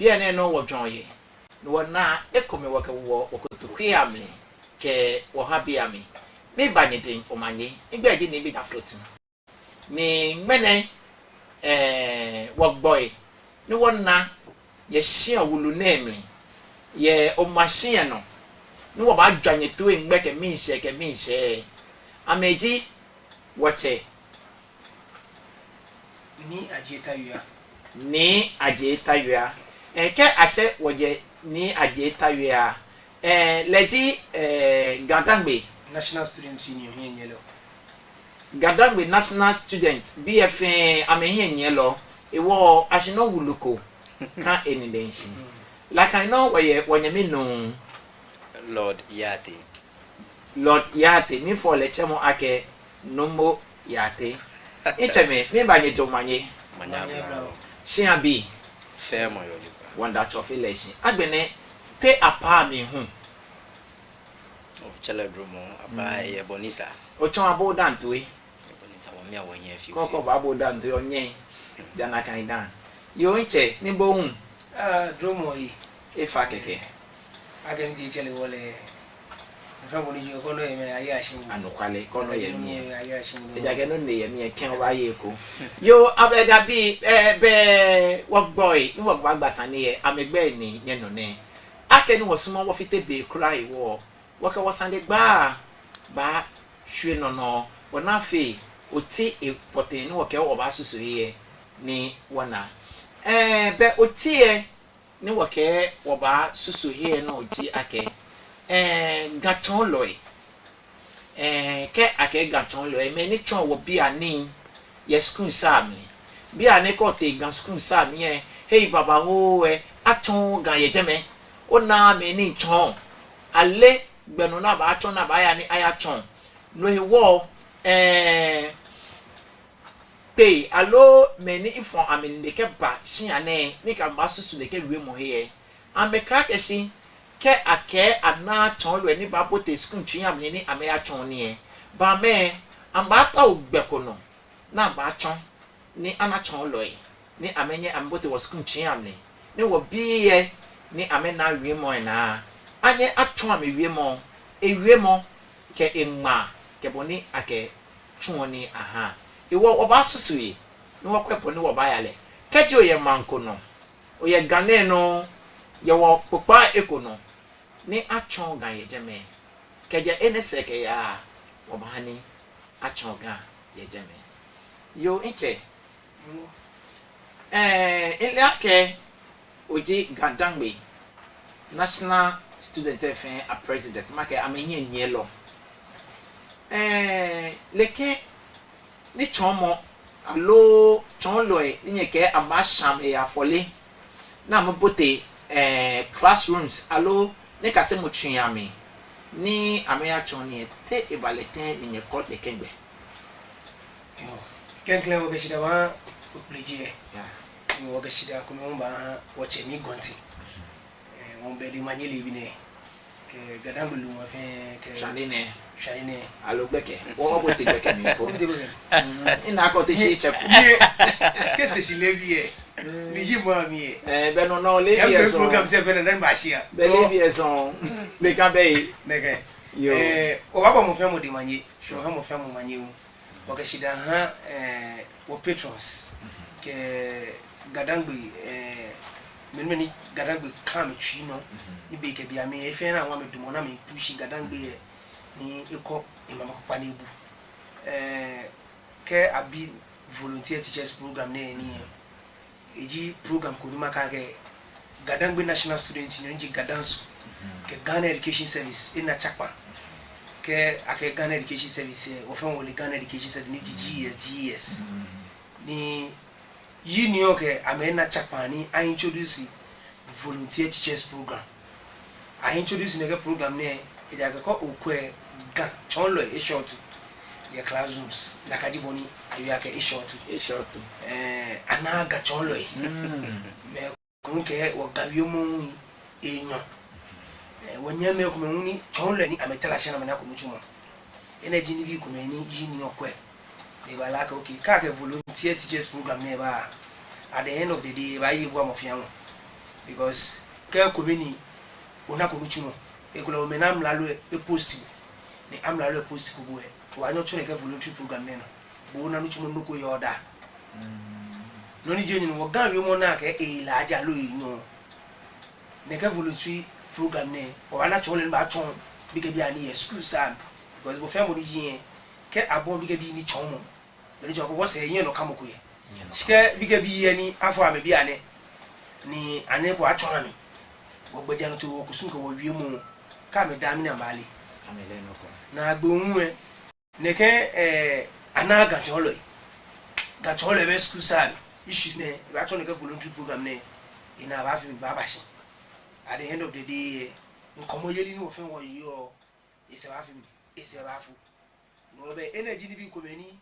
bia ne no wo dwon ye no na ekome waka wo wakotokuamle ke wo ha bia me banyeden omanye igbeje ne bi da float ni mene work boy ni wona ye hia wulu name ye o machine no ni wo ba dwane to engbe ke minhye ameji wote ni ajeta wia ke ache woje ni ajeta wia leji Gadangbe National Students Union here in Yellow. Gadangbe National Student BFA amehin yellow ewo ashino wuluko kan enidenshi like I know where me no Lord Yate me for lechemo ake nomo Yate iteme me banye domanye shia bi fair moyo wonder of election agbene te apa me hu Chaladromo abai Bonisa ochon abodan to e Bonisa wo me awonye afi koko abodan to onye jana kan dan yo nche ni bo hu dromo yi efa keke again di chele wole from ni jo kono e me ayi ashin anukwale kono ye mi ayi ashin ejage no ne ye mi ken wa ye ko yo abega bi be work boy ni work gbasan ni ye amegbe ni yen no ne akeni wo sumo wo fite be cry wo waka wasande ba hwe no wona fe oti epote ni woke wo ba susu ye ni wona be otie ni woke wo ba susu ye no oji ake gachon loy ke ake gachon loy me ni chon wo bi ani ye school sam ni bi ani ko te gan school sam ye hey baba ho achon gan ye jeme ona me ni chon ale gbenu na ba achon na ba ya ni aya chon no he wo pay allo me ni ifon amen de ke ba shiane ni ka ba susu de ke wi mo he ameka kesi ke ake ana chon lo ni ba bote school twi am ni ame ya chon ni ba me amba ta ogbekono na ba chon ni ana chon lo ni amenye ambote wo school twi am ni wo bi ye ni ame na wi mo na anye atwa me ewie mo ke enma ke boni ake twoni aha ewo oba susui ni wakwepo ni wo bayale keje oye manko no oye gane no ye wo popa ekono ni atwa gan ye jeme keje eneseke ya wo bahani atwa gan ye jeme yo inche ile ake oji Gadangbe National Student a president make amenye nyelo leke ni chomo allo chonlo ni nyeke amasham afole na mbote classrooms allo ne kase mutwiame ni ameya choni te ebaleten ni nyekot lekengbe yo kenkle wo beshida wa pleje yo wo beshida kumomba wache ni gonti on beli manyeli bine ke Gadangbe lu mo fe ke shanine allo gbeke wo bote gbeke mi ko ina ko te shi cheku ke te shi levier ni yimo mi be no levier so program se be na ba shia be levier so de ka be nege yo o baba mo fe mo de manye so ha mo fe mo manye wo o ke shida ha wo patrons ke Gadangbe menmeni Gadangbe kam twi no ibe ke bia me efe na wa me dumo na me pushi Gadangbe ni eko imama ko panebu ke abi volunteer teachers program na ni eji program ko ni maka ke Gadangbe National Student Union ji Gadansu ke Ghana Education Service ina chakpa ke ake Ghana Education Service ofan wole Ghana Education Service ni GS ni union ke amena chapani I introduce volunteer teachers program. I introduce the program ne eja ko okwe ga chonlo e short ya classrooms la kajiboni ayu ake e short ana ga chonlo e me kunke wo gawiyo mu enyo wonya me ko muni chonlo ni ametela shana mana ko muchumo energy ni bi ko meni union kwe they were like okay ka ke volunteer teachers program ne ba at the end of the day ba yi bo amofian because ke komini ona ko nuchumo e ko lo menam la lo e post ni am la lo post ko boe wa nyo chone ke voluntary program ne no bo na nuchumo nuko yoda no ni jenyi no ga wi mo na ke e la aja lo yin ne ke voluntary program ne wa na chole ba chon bi ke bi ani school sam because bo famo ni yin ke abon bi ke bi ni chon mo be jo ko wo se yin no kamoko ye shike bi ke bi ani afo ame bi ane ni ane ko atwon ami wo gbeja no to wo kusun ko wo wie mu ka me dami na mali amele no ko na gbohun e ne ke ana gacholo be school sal issues ne ba to ne ke voluntary program ne ina ba fi ba ba shi at the end of the day nkomo yeli ni wo fe wo yi o ise ba fi ise ba fu no be energy ni bi ko meni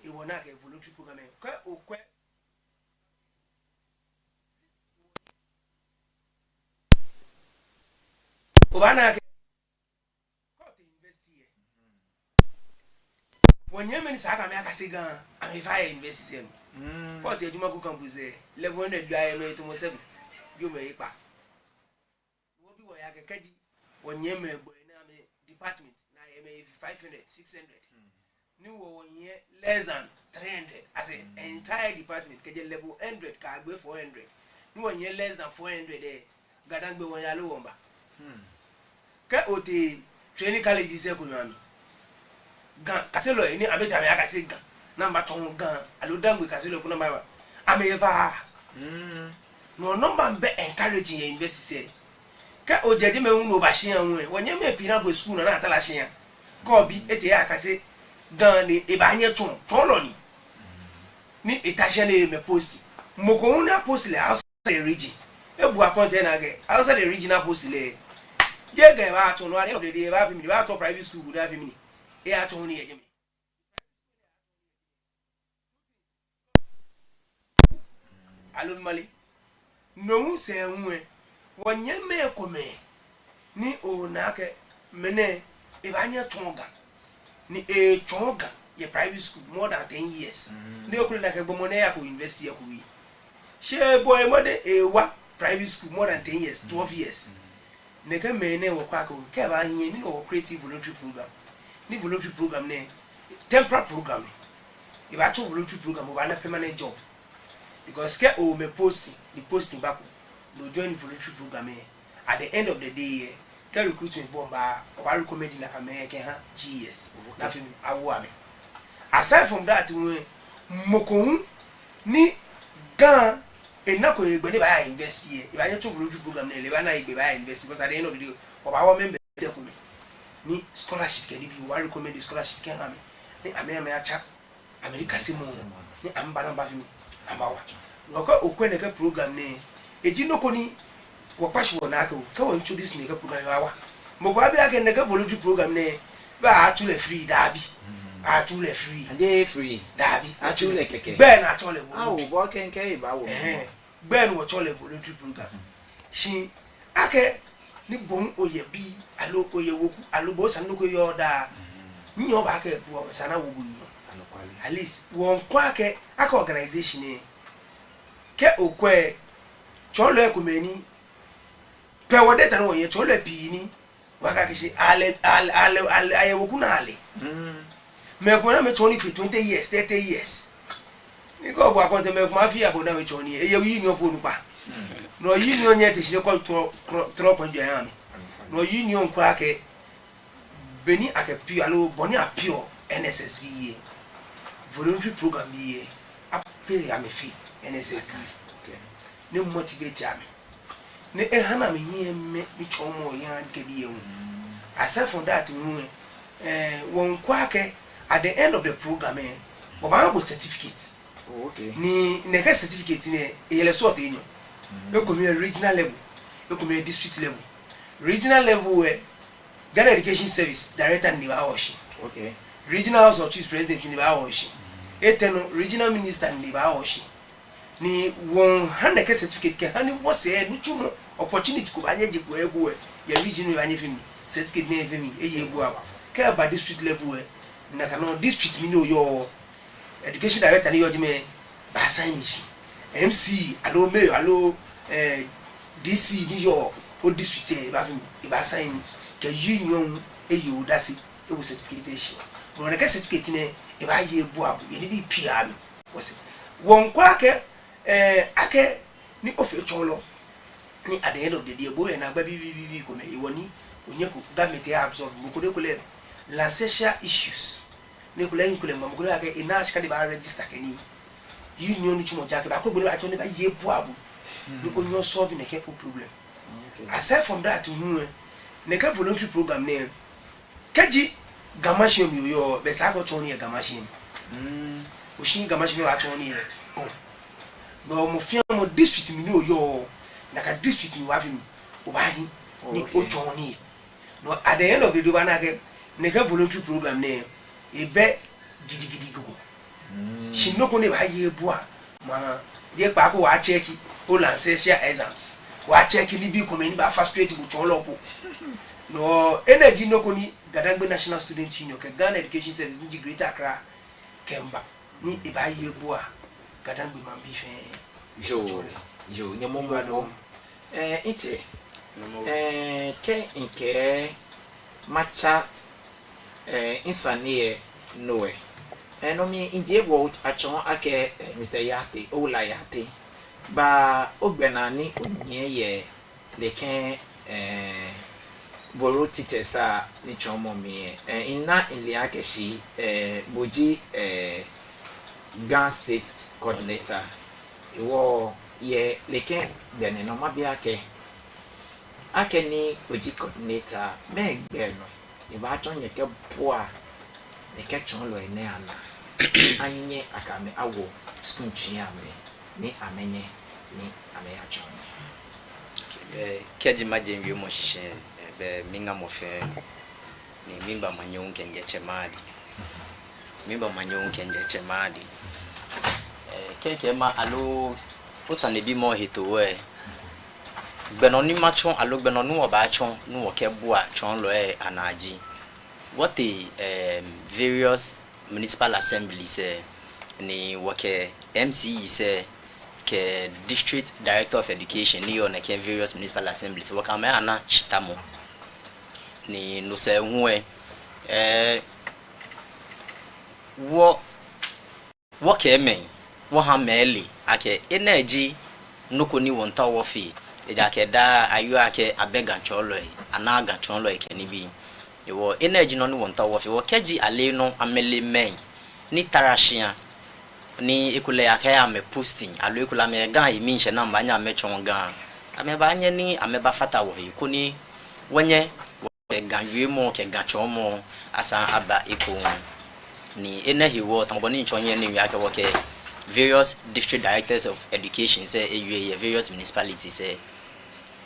e wona ke voluntary program e ko o kwe obana ke ko te invest here wonye meni sa ka me aka se gan am if I invest sem ko te ejuma ku campus e level 100 bia e no eto mo 7 bi o me ipa wo bi wo ya ke kaji wonye me egbo na me department na e me 500 600 ni wo wonye less than 300 as an entire department ke level 100 ka agbe 400 ni wonye less than 400 e gadan gbe won ya lo won ba ke oti training college se ko nyami gan kaselo ni abeta me aka se gan na mba ton gan alo dangwe kaselo ko na mba ameva no number be encouraging your university ke ojeje me unu ba hia hu wonye me pina go school na atala hia ko bi ete ya aka se gan ni e ba nye ton lo ni etage na me post moko una post le outside the region e bu akonte na ge outside the regional post le je ga ba to no are de ba fi mi ba to private school da fi mi e a to ni e je mi alo mali no se nwe wonye me ko me ni o na ke mene e ba nya tonga ni e tonga ye private school more than 10 years ni okuru na ke gbomo na ya ko university ya ko yi she boy mo de e wa private school more than 10 years 12 years ne ke me ne wo kwa ko ke ba hin ni o creative voluntary program ni voluntary program ne temporary program ni e ba to voluntary program o ba na permanent job because ke o me posting back no join the voluntary program at the end of the day ke recruitment bomba o ba recommend na ka me ke ha GS na fi awo ame aside from that mokon ni gan enako egbe ni ba ya invest here e ba nye to voluntary program na le ba na egbe ba ya invest because at the end of the day o ba wa member se ko ni scholarship ke ni bi wa recommend the scholarship ke ha me ni ame acha America se mo ni amba na ba fi mi amba wa no ko okwe ke program ne eji noko ni wo kwashi wo na aka ka wo introduce ne ke program wa mo ba bi aka ne ke voluntary program ne ba atule free dabi atule free ande free dabi atule keke be na atule wo ah wo bo kenke ba wo be no atule voluntary program shi ake ni bon oye bi alo oye woku alo bo san noko yo da nyo ba aka bu sana wo bu no at least won kwa aka organization ne ke okwe cholo ekumeni pe wodeta no ye cholo pi ni waka kishi ale ayewoku na ale me ko na me choni fi 20 years 30 years ni ko bo akonte me ko ma fi aboda me choni e ye yi ni opo nupa no yi ni onye te shile ko trop ponjo ya mi no yi ni on kwa ke beni ake pi alo boni apio NSSV voluntary program bi ape ya me fi NSSV ne motivate ame ne ehana me yeme ni chomo ya gebi ehu aside from that won kwake at the end of the program we ba certificate okay ni ne ka certificate ne yele sort enyo e ko me regional level e ko me district level regional level we Ghana Education Service director ni ba oshi okay regional house of chief president ni ba oshi eteno regional minister ni ba oshi ni won hande ke certificate ke hani wo se nu chumo opportunity ko banye je ko ego ya region ni banye fimi certificate ni fimi e ye bu aba ke ba district level na kana district mi no yo education director ni yo jime ba sign shi MC alo mayor alo DC ni yo o district e ba sign ke union e yi udasi e wo certification no na ke certificate ne e ba ye bu abu ye ni bi pia mi wose won kwa ke ake ni ofe cholo ni at the end of the day boy na gba bi ko me e woni onye ko government e absorb mo ko de ko le lancashire issues ne ko le nkule mo ko ake ina ashika de ba register ke ni union ni chumo jake ba ko gbolo ato ne ba ye bu abu ni onyo solve ne ke problem. Aside from that ne ke voluntary program ne kaji gamashin yo be sa ko choni e gamashin o shin gamashin o atoni e oh no mo fia mo district mi no yo na ka district mi wa fi o ba ni ni o choni no at the end of the day na ke ne ke voluntary program ne e be gidi go shin no ko ne ba ye bua ma de pa ko wa check o lancashire exams wa check ni bi ko me ni ba frustrate go chon lopo no energy no ko ni Gadangbe National Student Union ke Ghana Education Service ni Greater Accra Kemba ni e ba ye bua Gadangbe man bi fe yo nyamo mo ite ke nke macha insanie noe no mi indie world achon ake Mr. Yate Ola Yate ba ogbena ni onye ye leken boro teachers a ni chomo mi inna ile akeshi boji Ghana State Coordinator iwo ye leken bene no mabia ake ni oji coordinator megbe no e ba chon ye ke boa ne ke chon lo ene ana anye akame awo school chiame ni amenye ni ameya chon keji majenwi mo shishe be minga mo fe ni mimba manyo kenje chemali keke ma alo osane bi mo hito we gbenoni ma chon alo gbenonu oba chon nu oke bua chon lo anaji what the various municipal assemblies ni woke MCE say ke district director of education ni on ke various municipal assemblies woka ma ana shitamo ni no se hu wo ke men wo ha meli ake energy noko ni won ta wo fi eja ke da ayu ake abega cholo ana ga cholo ke ni bi wo energy no ni won ta wo fi wo keji ale no amele men ni tarashia ni ekule ake ame posting alo ekula me ga imi nche na mba anya me chon ga ameba anye ni ameba fata wo iko ni wenye ga yemo ke ga chomo asa aba iko ni enehi wo tamboni nchonye ni wi ake wo ke various district directors of education say ewie various municipalities say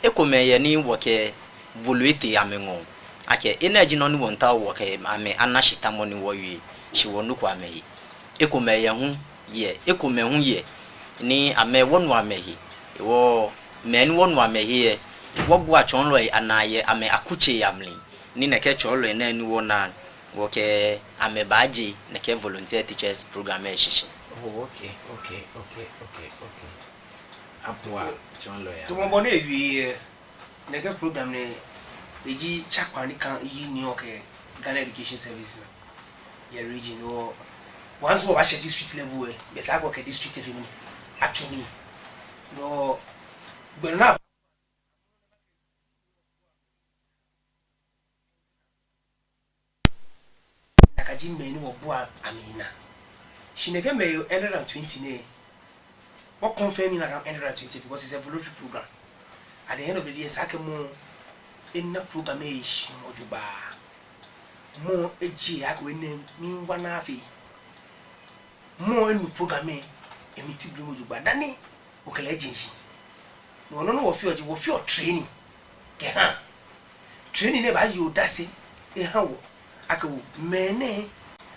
ekomeye ni wo ke buluite amengo ake energy no ni wonta wo ke ame anashita mo ni wo wi shi wonu kwa meyi ekomeye hu ye ekome hu ye ni ame wonu amehi wo men wonu amehi ye wo bu achon lo anaye ame akuche yamli ni neke cholo na ni wona wo ke ame baji neke volunteer teachers program e shishi. Oh, okay. Apua chonlo ya. To mo ne wi ne ke program ne eji chakwani kan yi ni oke Ghana Education Service ya region o once we watch district level e be sa go ke district level actually no gbona akaji me ni wo bua amina shineke me 120 ne what confirm in like 120 because it's a voluntary program. At the end of the day, Sakemo in the program is Mojuba. More a G, I will name me one half. More in the program, a meeting Mojuba. Danny, okay, agency. No, what you feel training. Training never you, that's it. How I go, mene,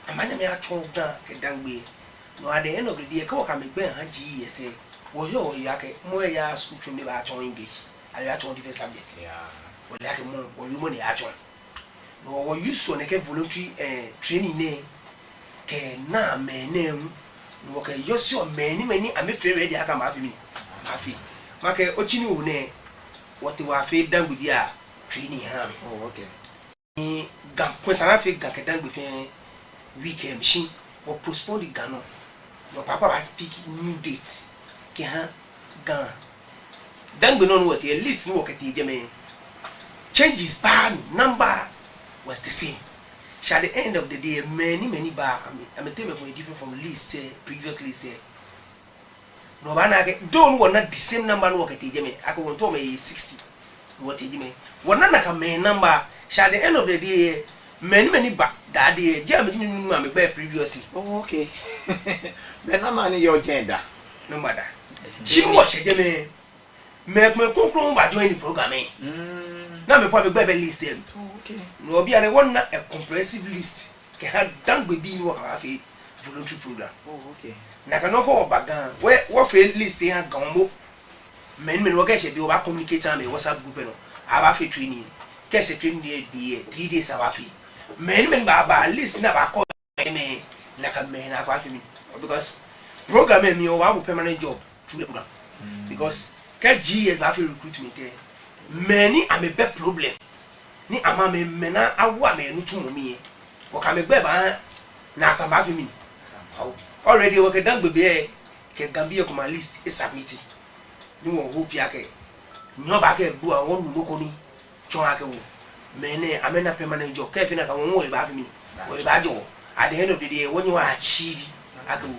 a man may have told down, Dangbe. No, at the end of the day, I can make Ben Haji say, well, you are more ya school to me about English. I have 2 different subjects. Yeah. Well, like more, or you money at one. No, what you saw, like a voluntary training name, can now my name. No, okay, you saw many, I'm afraid I come after me. Happy. Make Ochinu ne, what they were fed done with their training hammy. Oh, okay. When I feel that done with a weekend machine or postpone the gun. No, Papa, I pick new dates. Can gun. Then we know what at least work at the German. Changes bad number was the same. At the end of the day, many bar. I'm a team of different from list previous list. No, don't want not the same number work at the German. I could want me 60. What a German. One another main number. At the end of the day, many back that day, German mammy bear previously. Oh, okay. But no man in your gender. No matter. She was a German. Make me conclude by joining the program. Now, me probably better list them. Oh, okay. No, be one a comprehensive list. Can have done with being work of a voluntary program. Oh, okay. Nakanoko back down. Where what fail list they have gone. Men work should be over communicate me WhatsApp group. Have a training. Catch a training be 3 days of a men baba listen about call me like a man about me because program me or permanent job through the program because G is my recruitment there. Many am a bad problem. Ni ama me mena awa me no tumo mi. O ka me beba na ka ma fi mi. Already work done bebe ke Gambia ko ma list is submit. Ni won hope ya ke. Nyo ba ke bu a won no ko ni. Chon ake wo. Mene amena permanent job. Ke fi na ka won wo e ba fi mi. O e ba jo. At the end of the day when you achieve ake wo.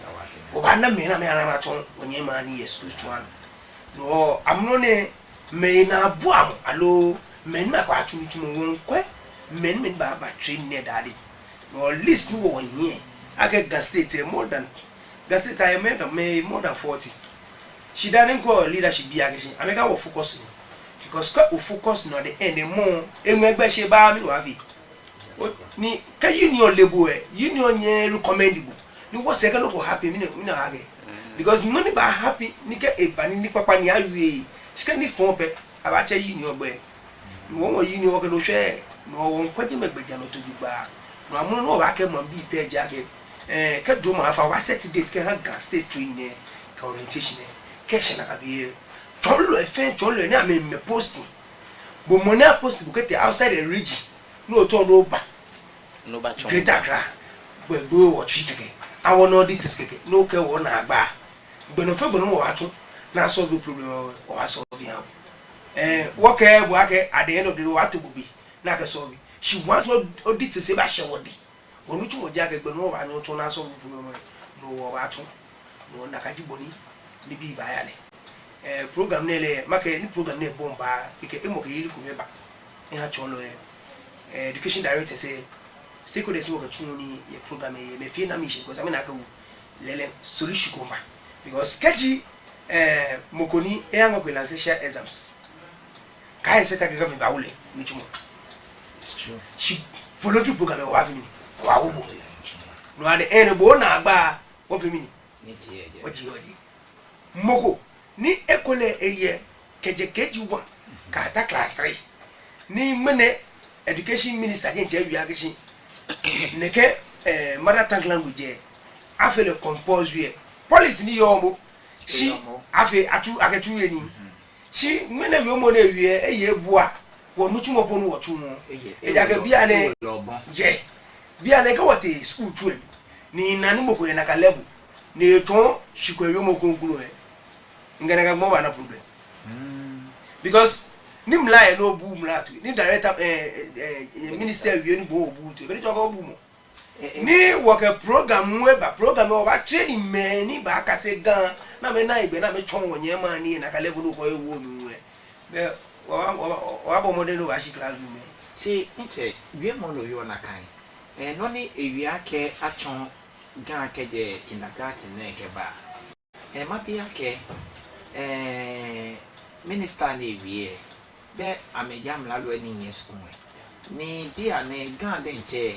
O ba na me na me na ma chon onye ma ni yes to chuan. No, I'm not me na buam alo men ma kwa tumi tumi won kwe men ba train ne daddy no listen wo here I get gas state more than gas state I me more than 40 she didn't call leadership be again I make her focus because we focus no the end more enwegbe she ba mi wa fi ni ka union label union ye recommendable ni what second go happy me na age because money ba happy ni ke ebani ni papa ni awie she can phone pe abache union boy ni won union wo ke lo hwe no won kwaje megbeja no to gba no amu no ba ke man bi pe ja ke ke do ma fa wa set date ke ha gas state training ke orientation ke she na ka bi tolo e fe tolo ni am me posting bo money post bu ke te outside the region no to no ba chon greater Accra bo wo chi keke awon auditors keke no ke wo na agba gbeno fe gbeno mo wa tun na solve problem o wa solve am what care work at the end of the day what to be na ka solve she wants audit to say ba she wodi onu tu mo ja ke gbeno wa no tun na solve problem no wo wa tun no na ka jiboni ni bi ba ya le program ne le make ni program ne bomba ike emo ke yiri ku me ba e ha chon lo education director say stakeholders work tun ni ye program e me pie na mission because I mean aka lele solution ko ba because kaji mokoni e anga ko lance share exams kai expect ka government ba wule ni chumo it's true she voluntary program wa fi mi wa wo no at the end bo na agba wo fi mi ni oji moko ni ekole eye keji 1 ka ta class 3 ni mene education minister je nche wi agishi neke mother tongue language afi le compulsory policy ni yo mo she afi aketu eni she mena wi omo na ewie eye bua wo nu chumo ponu wo chumo eja ke bia ne ye bia ne ka wote school tu emi ni nanu moko na ka level ni to shiko wi omo konkulu ngana ka mo ba na problem because ni mla e no bu mla tu ni director minister wi ni bo bu tu be to ko bu mo ni work a program we ba program o ba training men ni ba ka se gan na me na igbe na me chon wonye ma ni na ka level ko e wo nu e be wa bo model o ba shi class room see nche wi mo lo yo na kan no ni ewi ake achon gan ke je kindergarten na ke ba ma bi ake minister na ewi be amejam la lo ni yes kun ni bi ane gan den che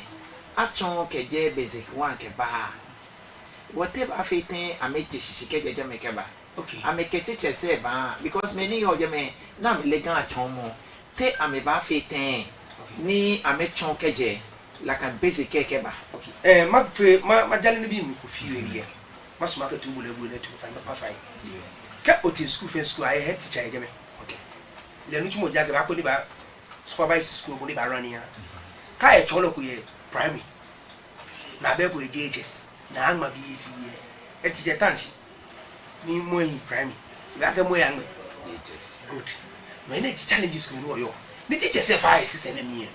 achon keje basic one ke ba whatever afiten ameje shishike jeje meke ba okay ameke teacher say ba because many of them na me le gan achon mo te ameba afiten ni amechon keje like a basic ke ba okay ma jale ni bi mi ko fi area masuma ka tubu le bu le tu fa ba fa ke o te school first school I head teacher jeje me okay le no chumo jage ba ko ni ba supervise school ko ni ba rania ka e cholo ko ye primary na be ko JHS na angma BEC ye e teacher tanshi ni mo in primary ba ka mo ya ngwe JHS good when the challenges ko no yo the teacher say fire system na me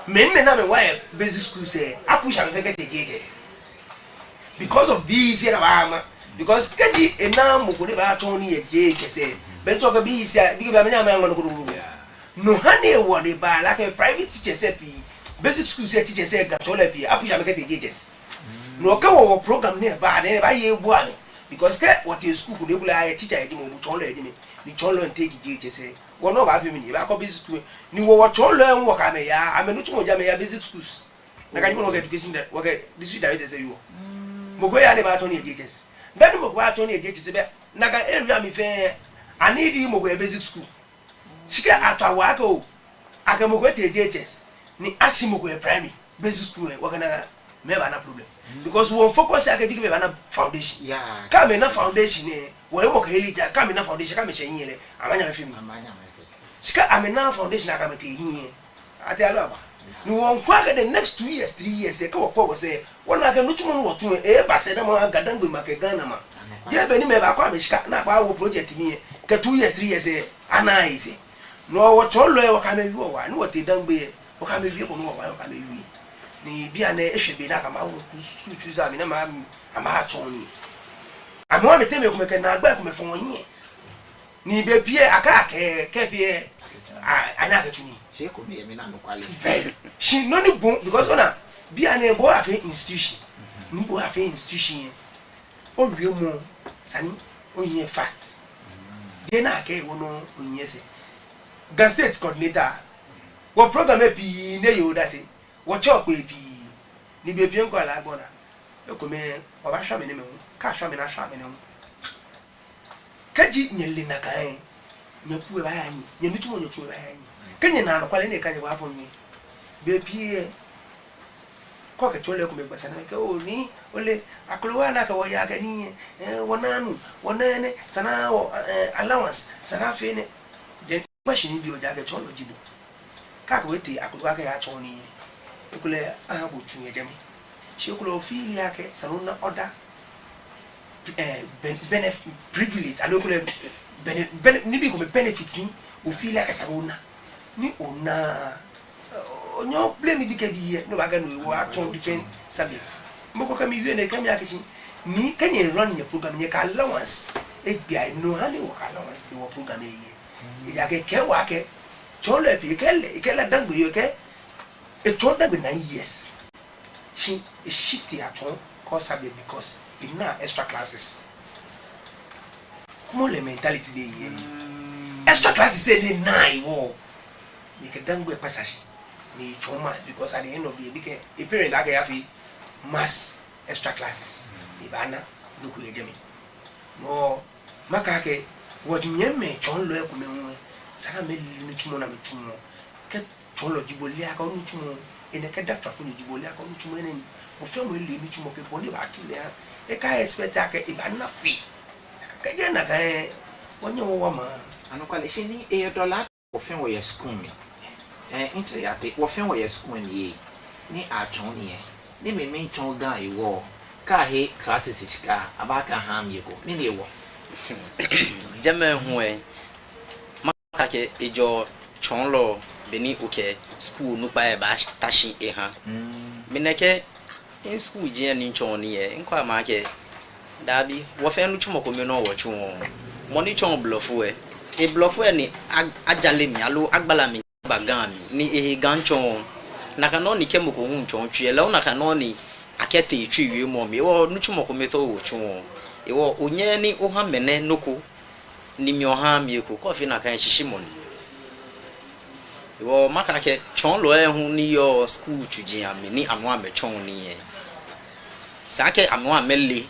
men na me why basic school say apush am fe get JHS because of BEC na ba ama because kaji ena mo ko ni ba chon ni ye JHS ben to ka BEC digi ba me nya ma ngono ko no hane wo de ba like private teacher say pi basic school say teacher say ga chola pi apush am get JHS no ka wo program ne ba ye bu ani because ke what is school ko de bula ye teacher e mo chonlo e me ni chonlo take JHS wo no ba fi mi ni ba ko basic school ni wo chonlo en wo ka me ya ame no chumo ja me ya basic schools na ka ni education that wo ke district director say you mo go ya ne ba chonlo JHS ben mo ba chonlo JHS be na ka area mi fe ani di mo go basic school shika atwa ka o aka mo go te JHS ni asimo go primary basic school wo kana me ba na problem because we focus aka digi be ba na foundation yeah kame na foundation e wo mo ka elija kame na foundation kame she nyele amanya me film shika ame na foundation aka me te hin ate alo aba ni won kwa ka the next 2 years 3 years e ka wo ko say wona ka no chumo no wotun e ba se na mo gadangbe make Ghana ma je be ni me ba kwa me shika na ba wo project mi ka 2 years 3 years e ana ise no wo cholo e wo ka me wi wo wa ni wo te dangbe wo ka me wi ko no wo wa wo ka me wi ni bia na ehwebe na kama wo school choose am na ma ama choni amwa me teme kumeke na agba kumefo wonye ni be pie aka ke fie anya ka tuni she ko me na no kwale she no ni bon because ona bia na bo afi institution ni bo afi institution o wi mo sani onye fact de na ke wo no onye se Ghana state coordinator wo program e pi ne yo da se wo chop e pi ni be bien ko ala gbona e ko me o ba sha me ne me ka sha me na sha me ne kaji nyele na kan nyaku e ba ya nyi nyenu chumo nyaku e ba ya nyi kanye na no kwale ne kanye wa fo mi be pi ko ka chole ko me gbasa na ke o ni ole akolowa na ka wo ya ga ni wonanu wonene sana allowance sana fe ne den question bi o ja ga cholo jibo ka ko wete akolowa ka ya choni ekule ahabo tunye jami she kulo feel yake sanuna order benefit privilege alokule ni bi ko me benefit ni o feel yake sanuna ni ona onyo blame bi ke bi no baga no wo aton different subjects mboko kami wi ne kami yake ni kanye run your program nye ka allowance e bia no hani wo ka allowance bi wo program e yake ke wa ke chole bi kele dangbe yo ke it told them 9 years. She is shifting at home cause subject because in now extra classes. Come on, the mentality they extra classes say they 9 war. They can dang go passage. They trauma because at the end of the day, a parent that have mass extra classes. The banner no go ejemi. No, makake what nyeme chon lo e come sara me li chumo na me chumo. Cholo jiboli aka onu chumo ene ka doctor fo jiboli aka onu chumo ene mo fe mo le ni chumo ke boni ba tule ha e ka expect aka e ba na fi ka je na ka wonye wo ma ano kwale she ni $1 wo fe wo ye school mi nti ya te wo fe wo ye school ni ni a chon ni me me chon ga e wo ka he classes shika abaka ha mi ko ni wo jame hu e maka ke ejo chon lo beni okay school no pa e ba tashi e ha meneke in school je ni choni e nkwa ma ke dabi wo fe nu chumo ko me no wo chu money chon bluffo e bluffo e ni ajale mi alo agbala mi bagan mi ni e gan chon na ka no ni kemo ko hu chon twie le na ka no ni akete twi wi mo mi wo nu chumo ko me to wo chu e wo onye ni o ha mene noko ni mi o ha mi ko ko fi na kan shishimo ni wo makake chon lo e hu ni yo school chujin ami ni amwa me chon ni e sake amwa mele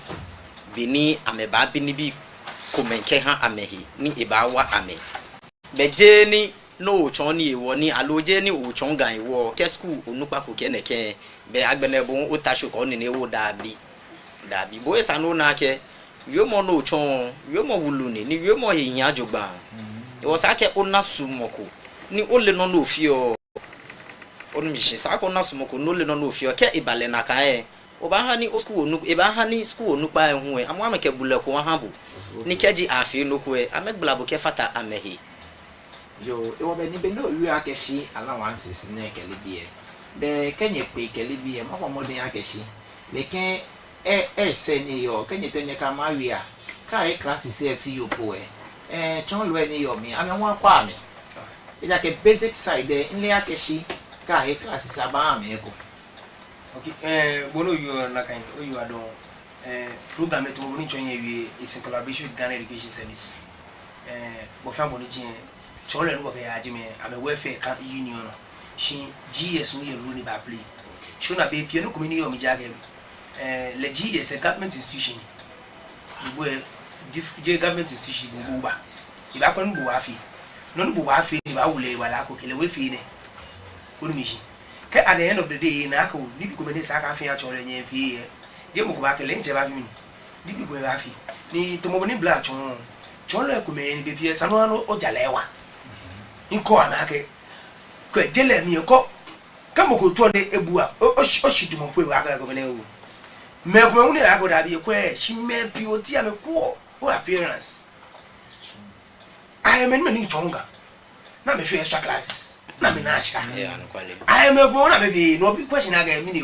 bini ameba bini bi komenke ha amehi ni ebawa ame beje ni no chon ni ewo ni aloje ni o chon gan ewo ke school onupa ko ke neke be agbene bo o tasho ko ni ewo dabi bo esa no na ke yo mo no chon yo mo wulu ni yo mo hiyan jogba was ake ona sumoko ni ole no no fio onmishi sa ko na sumoko no le no fio ke ibale na kan oba ha ni school onu eba ha ni school onu pa hu e amwa make bule ko ha bu ni keji afi no ko e amegbla bo ke fata amehi yo e wo be ni be no wi akeshi allowances na ekele bi be kenye pe ekele bi mo mo den akeshi le ken se ni yo kenye tenye ka ma wi a ka e classes e fi yo po chon lo ni yo mi ame won kwa mi e ja ke basic side nle akeshi ka e classes aba mi ko. Okay, bono you na kind you are don program to boni chonye wi is in collaboration with Ghana Education Service. Bo fa boni jin chole no ya ajime am a welfare union. She GS mu ye rule ba play. She na be pie no community o mi jage. Le GS a government institution. Bo the government institution bo ba. Iba kwa no bo afi. No no bo afi ni ba wule wala ko kele we fi ne. Onu mi at the end of the day, Nako, Nibico Menisaka Fiat or any fee, Demo Baka Lynch about me. Nibico Bafi, Ni Tomoni Blachon, Chola Kume, BPS, Samuano or Jalewa. In Koanake, Quite Jelle me a cock. Come go to a bua, or she do my Puaga Gomeneo. Melmone, I would have a quay, she may be what Tiam a core or appearance. I am in many tonga. Not me extra classes. I am a grown up, no big question. I get me.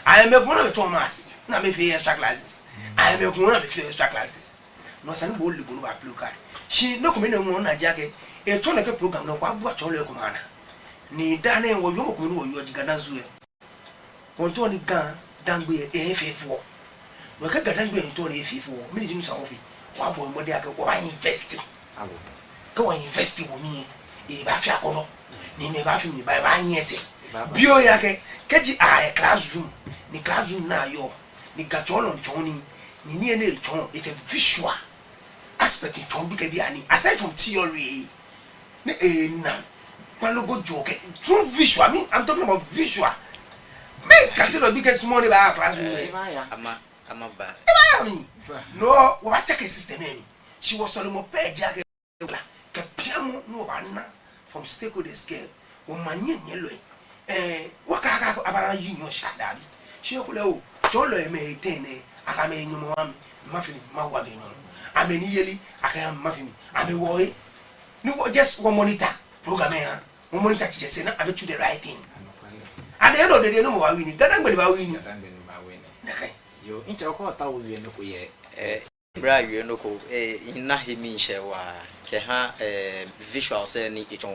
I am a grown up, Thomas. Not me for extra classes. I am a grown up for extra classes. No son boldly blue by blue card. She no come in on a jacket, a tonic program, no what all your commander. Ni Danny or you or you are Ganazue. One Tony gun, Dangbe, A54. No cat Dangbe and Tony A54, minutes of it. What boy, what they are investing. Go and invest with me. Ibafia kono ni me bafi mi ba nyese bio yake keji a classroom ni classroom na yo ni gacholo nchoni ni ene chon it a visual aspect chon bi ke bi ani aside from theory ni na malogo joke true visual. I mean I'm talking about visual. Me consider bi ke small ba classroom ama ba me no wa check system ni she was on mo page yake ke piamo no ba na from stakeholder scale when manye nyelo waka abara union shadabi she okule o jolo eme tene aka me nyumo am mafini mawa be nyumo ameni yeli aka am mafini ame wo ni just one monitor program here one monitor teacher say na ame to the right thing at the end of the day no mo wa wini gadan ba wini nakai yo incha ko ta wo no ko ye bra wi no ko ina himi hye wa ke ha visual say ni ichon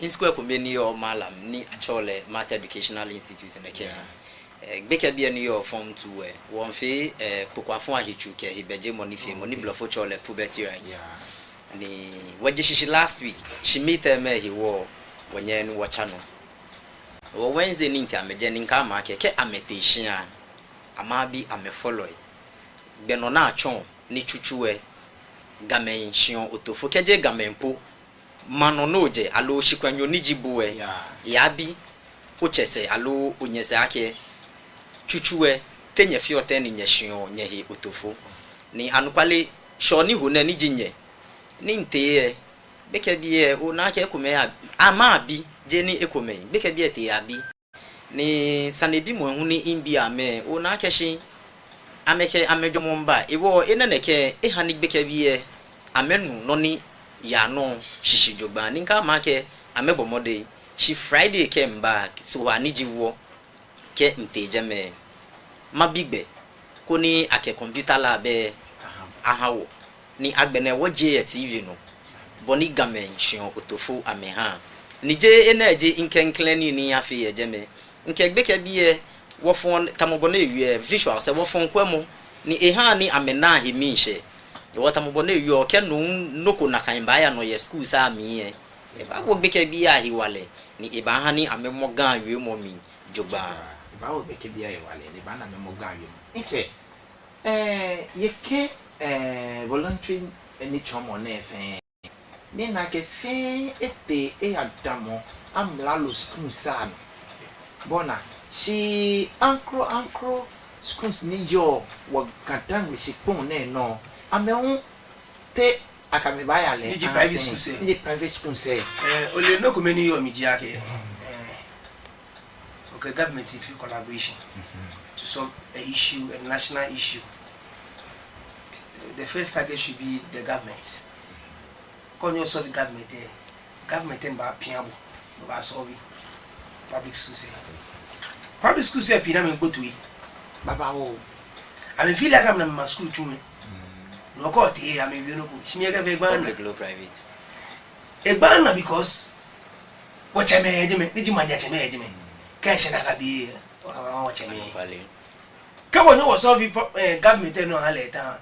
in square community or malam ni achole Math Educational Institute na ke beka bia ni your form to won fe pokwafon ahichu ke hibeje money fe money blofo chole puberty right ni waje last week she meet me he wo wonye no wacha no wo Wednesday ni nka meje ni nka ma ke ametation ama bi ame follow beno na achon ni chuchuwe gamen shion otofo keje gamen po mano noje alo shikwanyo ni jibuwe ya bi ochese alo onyese ake chuchuwe kenye fiote ni nyeshion nyehi otofo ni anukwale shoni hu na ni jinye ni nteye beke biye o na ake ekume ama bi je ni ekume beke biye te abi ni sanebi mo hu ni imbi ame o na ake shi ameke amedwomba ewo eneneke ehani beke biye amenu no ni ya no shishijoba ninka make amebomode shi Friday came back so aniji wo ke ntejeme mabigbe ko ni ake computer lab ahawo ni agbene woje TV no boni gamen shion otofo ameha ni je enaje inkenkleni ni afi ejeme nkegbeke biye wofon tamobone ewie visual se wofon kwemu ni eha ni amena himishe watamobone ewie okenu noko na kanba ya no ye school sa mi e ba wo gbeke biya hiwale ni eba ha ni amemoga awie momi joba ba wo gbeke biya hiwale ni ba na amemoga awie nche yeke voluntary any chomo na efe me na ke fe ete adamo amlalo school sa bona si ankro schools ni yo wa gadan we si pon na no amehun te akame ba ya le Niji private school say. Niji private school say. Only no community or media ke. Okay, government if you collaboration to solve a issue, a national issue. The first target should be the government. When you solve the government, government and ba piabo, ba solve public school say. Public school say pina me go to it. Baba o. I feel like I'm in my school too. No go te, I mean you know, she me get Public low private. E ban because what I me ni ji maja che me cash na ka bi o what I me. Ka wonyo wo solve government no ha later.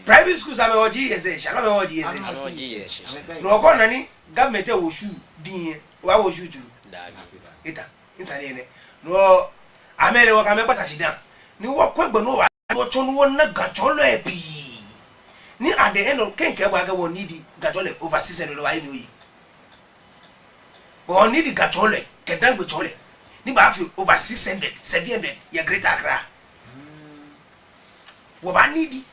Private schools are me GSA, shall me GSA. No go na ni government wo shoe din wa wo shoe tu. Eta inside ne. No amele wo ka me pasa shidan. Ni wo kwegbo no wa wo chon wo na gacholo e bi. Ni at the end of kenke wa ga wo need gacholo over 600 wa mi oyi. Wo need gacholo kedan gbe chole. Ni ba fi over 600, 700 ya Greater Accra. Wo ba need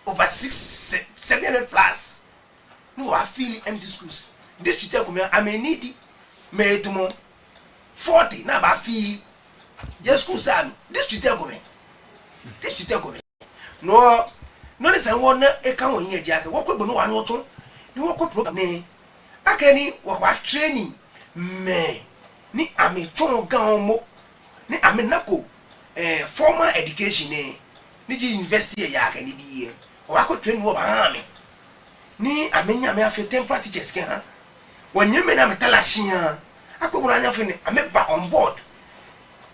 over 700 plus. No, I feel empty schools. This should tell me I may need me to 40. Now I feel just school sam. This should tell me. This should tell me. No, no, this I want a come here, Jack. What could no one to? You walk program me. I can what training me. Ni ame chon gan mo. Ni ame nako formal education ni ji university ya ka ni bi wa ko train wo ba me ni amenya me afi temporary teachers ke ha wonye me na metala hia akobuna anya fi ni ame ba on board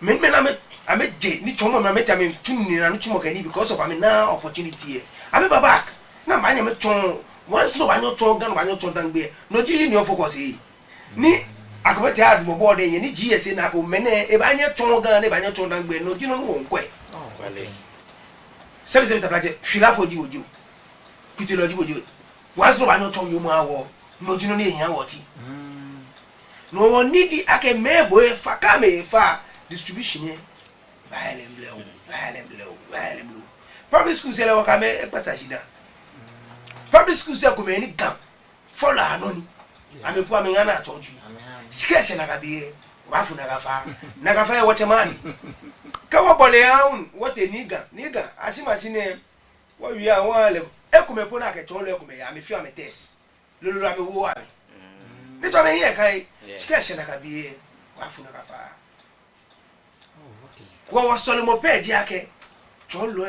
me na me ame je ni chomo na meta me tuni na no chomo ka ni because of ame na opportunity ame ba back na ba anya me chon once no ba nyo chon gan ba nyo chon dan gbe no ji ni o focus ni akobete ad mo board ni GSA na ko mene e ba anya chon gan ne ba anya chon dan gbe no ji no wo nkwe Kwale. Seven taplaje shila foji wojo pitology wojo once no ba no ton yo mu awo no jino ni eyan woti no one need ake mebo e fa ka me fa distribution e ba ele mle public school se le waka me e pasa shida public school se ko me ni gan follow anoni ame pu ame ngana atoju shikeshe na kabie wafu na gafa e wache mani kawa bole yaun wote niga asimashine wo wi awon ale ekume po na ke ton lo ekume ya me fi ame test lolo ame wo ame ni to me yen kai shike na ka bi wa fu na ka fa wo solomo page yake ton lo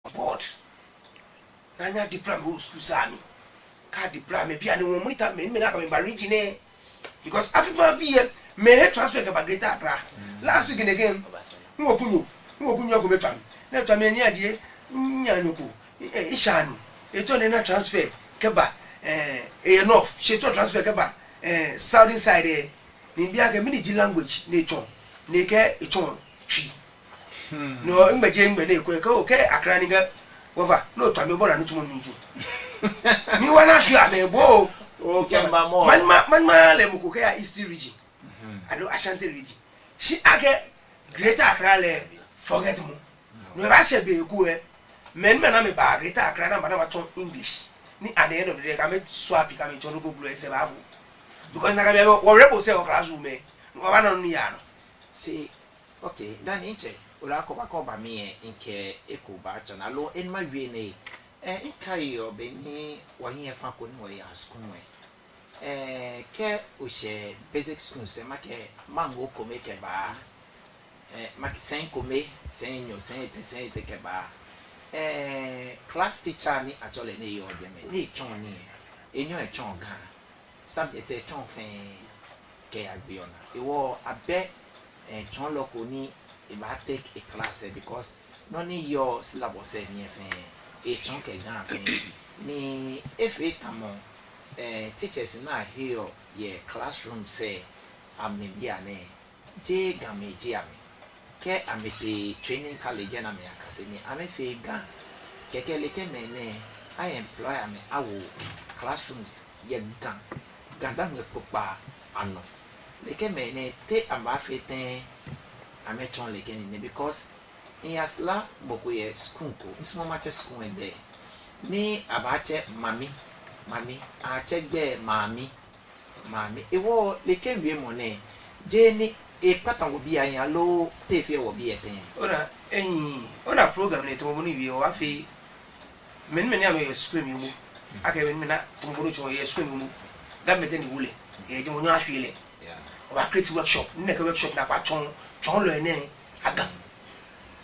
aboard na nya diploma wo school sami ka diploma bi ani wo monitor me na ka me ba region because afifa fi me he transfer ke ba Greater Accra last week again wo kunyo ko metwa na twa me ni adie nyanyoko ishanu eto ne na transfer keba enough she to transfer keba southern side ni bia ke mini language ne to ne ke eto twi no ngbeje ngbe ne ko ke Accra ni ga wofa no twa me bola no tumo nju mi wana shu amebo okay mama man le muko ke East region alo Ashanti region she ake Greater Accra le forget mo no ba she be ku men na me ba Greater Accra na ma ton English ni at the end of the day ka me swap ka me ton go blue ese ba fu because na ka be wo rebo se o classroom me no ba na no ya no see okay dan inche ora ko ba me nke eko ba cha na lo en ma wie ne nka yo be ni wa hin fa ko ni wo ya school mo ke o she basic school se ma ke mango ko me ke ba maki sen kome sen nyo sen te ke ba class teacher ni actually ne yo de me ni chon ni enyo e chon ga subject e chon fe ke agbe ona e wo abe chon loko ni e ba take a class because no ni your syllabus e ni fe e chon ke ga fe ni if it amo teachers na here ye classroom say amne bia ne je ga me je ame ke amete training college na me akase ni ame fe ga keke leke me ne I employ ame awo classrooms ye ga ganda me popa ano leke me ne te amba fe ten ame chon leke ni because in asla boko ye school ko ismo mache school e de ni abache mami achegbe mami ewo leke nwie mo ne je ni e patan obi anya lo tefe wo bi eten ona program ne to mo ni wi o afi men am ye school mi mu aka men na to mo cho ye school mi mu government ni wule e je mo nya ahwele o ba create workshop ni ka workshop na kwa chon lo ene aga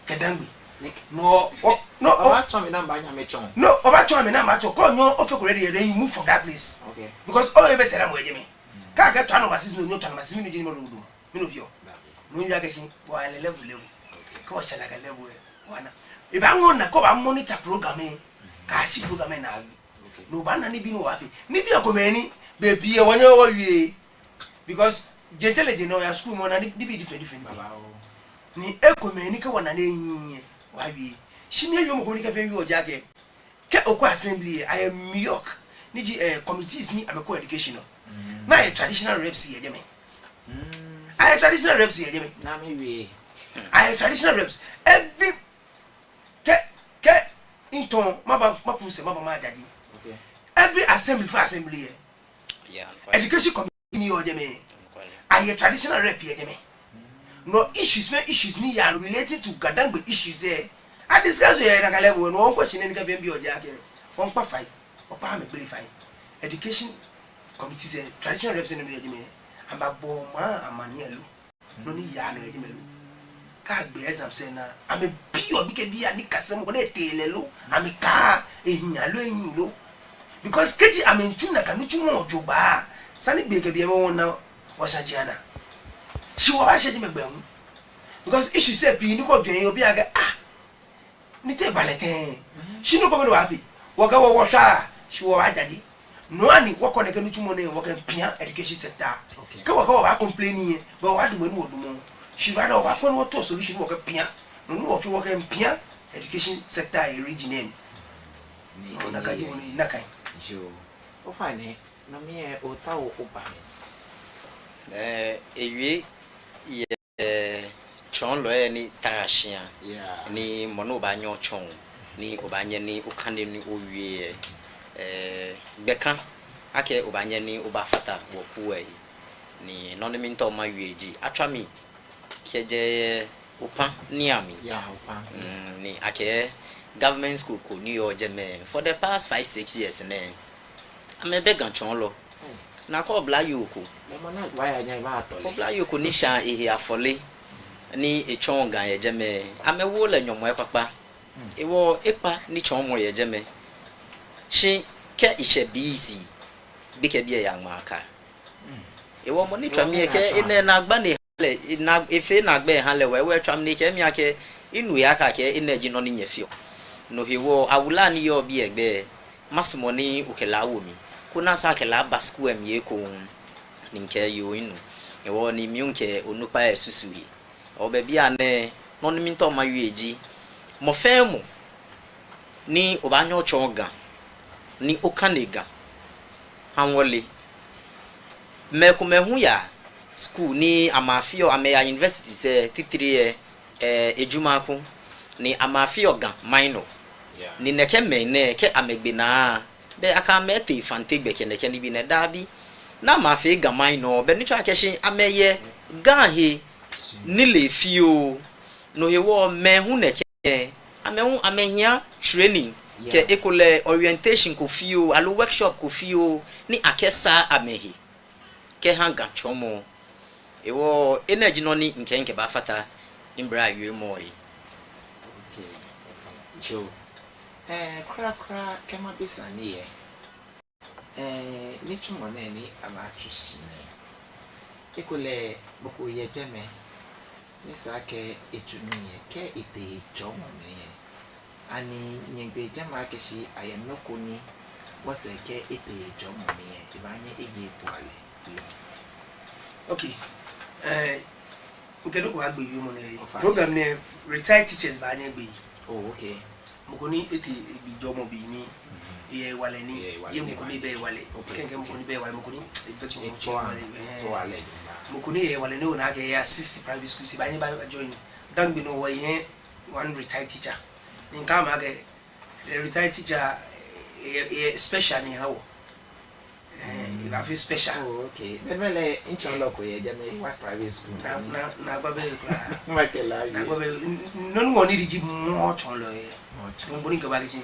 kedangbe no oba chon mi na ba nya me chon no oba chon mi na ma chon ko nyo ofe ko ready then you move from that place okay because all be say na mo eje me ka ga twa no basis no twa no basis mi no je mo do mi no fio no ya ga sin wa level ko wa chala ga level wana e ba ngon na ko ba monitor program e ka shi program na abi no ba na ni bi no wa fi ni bi ko me ni be bi e wonyo wo wie because gentele je no ya school mo na ni bi different baba ni e ko me ni ka wana na yin wa wie shi mi yo mo ko ni ka fe wi o jage ke okwa assembly I am New York ni ji committees ni ameko education na traditional reps ye jeme I traditional reps ye jeme na me wie I traditional reps every ke into maba mapuse maba ma jaji okay every assembly Yeah. education committee ni yo jeme I traditional rep ye jeme no issues ni ya related to Gadangbe issues I discuss here na kale wo no question ni ka be bi oja ke won pa fai o pa me gbere fai education committee say traditional reps ni ye jeme amba bo ma amani elu no ni ya na ye jeme lu ka gbe exam say na ame bi obi ke bi ani kasem ko na tele lo ame ka ehian lo because keji ame ntu na kanu tu mo ojoba sani gbe ke bi e mo na wasajiana shi wo ba sheji megbe hu because issue say bi ni ko dwen obi aga ni te balete shi no ko be wa bi wo ga wo sha shi wo ba jadi no ani wo ko ne kanu tu mo ne wo kan pia education sector ka wo ga wa complaining but wa du mo ni wo du mo she rather over when what to solution work pia no of work pia education sector a region no na kaji woni na kai jo o fine na me o ta o ba ewie ye chon lo ni tarashia ni mono ba nyo chon ni obanye ni ukande ni owie beka ake obanye ni obafata wo kuwe ni no mi nto ma wieji atwa mi keje upa niami upa ni ake government school ko New York jeme for the past 5-6 years ne amebe ganchon lo na ko bla yoko mo na why anya ba atole ko bla yoko ni sha ehe afole ni echon gan ye jeme amewo le nyomo e papa ewo epa ni chon mo ye jeme shi ke ise busy bi ke bia ya maka ewo mo ni twami ke ine na agba ne na efe na gbe han le we twam ni ke mi ake inu ya ka ke energy no ni nyefio no hewo awula ni yo bi egbe masumo ni ukela wo mi kuna sa kela basku em ye ko ni nke yo inu ewo ni mi nke onupa esusuri o be bia ne no ni mi nto ma yueji mo femu ni obanyo chonga ni okanega hanwole meku ya school ni amafio ameya university se titiri ejumaku ni amafio gan minor ni neke mene ke amegbe na be aka mete fantegbe ke neke ni bi ne dabi na amafi gan minor be ni twa keshi ameye gan he ni le fio no he wo mehu neke amehu amehia training ke ekole orientation ko fio alo workshop ko fio ni akesa amehi ke hanga chomo ewo energy no ni nke ba fata imbra yue mo yi okay jo kra kema bisa ni ye ni chumo na ni ama chushine ekole boko ye jeme ni sake etuni ke ite jomo ni ani nyegbe jama keshi ayenoko ni wose ke ite jomo ni ibanye ege toale okay nke doko agbe yu mo ne program ne retired teachers ba ne gbe oh okay mukoni eti bi jomo bi ni ye wale ni ye mukoni be wale kenke mukoni be wale mukoni ebeti mo chi wale mukoni ye wale ne ona ke ya 60 private schools ba ni ba join dan gbe no wo ye one retired teacher nka ma ke retired teacher special ni how if I feel special. Oh, okay. But when I in Chaloko, you what private school? Na babe kla. Michael, Na babe no one need to give more cholo. Don't bring about it.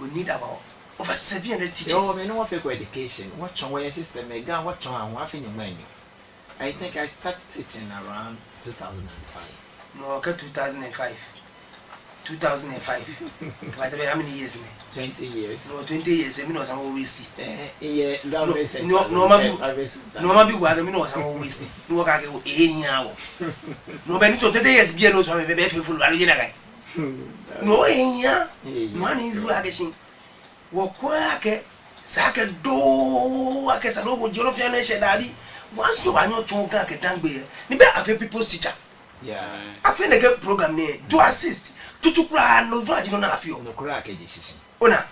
We need about over 700 teachers. Yo, me no want for education. What on your system? Me gan what on what in your money? I think I started teaching around 2005. No, okay, 2005. 2005. But how many years? 20 years. No, 20 years. I mean, was some wasted. Yeah, no, maybe what I mean was some wasted. No, I go anyhow. No, but 20 years be no so very faithful. No, anyhow. Money you are getting. What quack? Saka do. I guess I know what Jonathan Shadadi. Once you are not talking, I can't be. Maybe I feel people's teacher. Yeah. I feel a good program there to assist. Tutukura no vaji no na afio. No kura keji Ona.